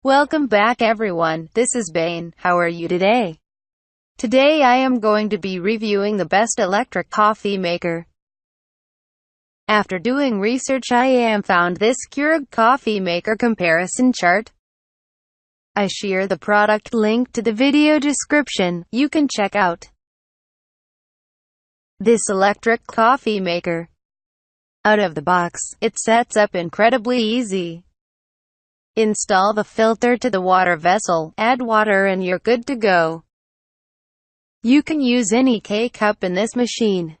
Welcome back everyone, this is Bane. How are you today? Today I am going to be reviewing the best electric coffee maker. After doing research I am found this Keurig coffee maker comparison chart. I share the product link to the video description, you can check out this electric coffee maker. Out of the box, it sets up incredibly easy. Install the filter to the water vessel, add water and you're good to go. You can use any K-cup in this machine.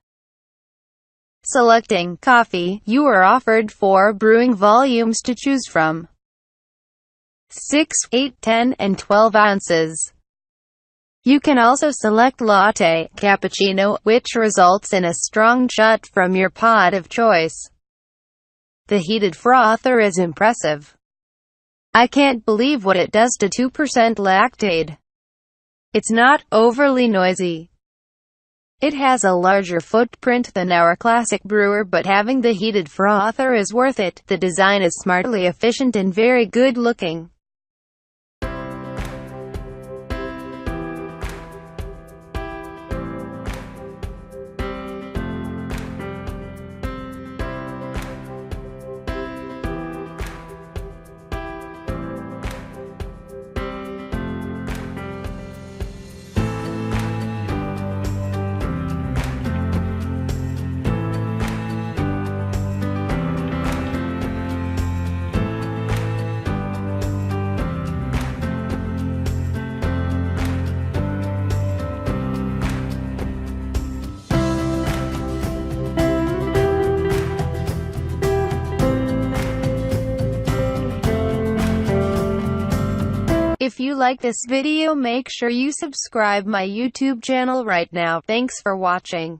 Selecting coffee, you are offered 4 brewing volumes to choose from. 6, 8, 10, and 12 ounces. You can also select latte, cappuccino, which results in a strong shot from your pot of choice. The heated frother is impressive. I can't believe what it does to 2% lactate. It's not overly noisy. It has a larger footprint than our classic brewer, but having the heated frother is worth it. The design is smartly efficient and very good looking. If you like this video, make sure you subscribe my YouTube channel right now. Thanks for watching.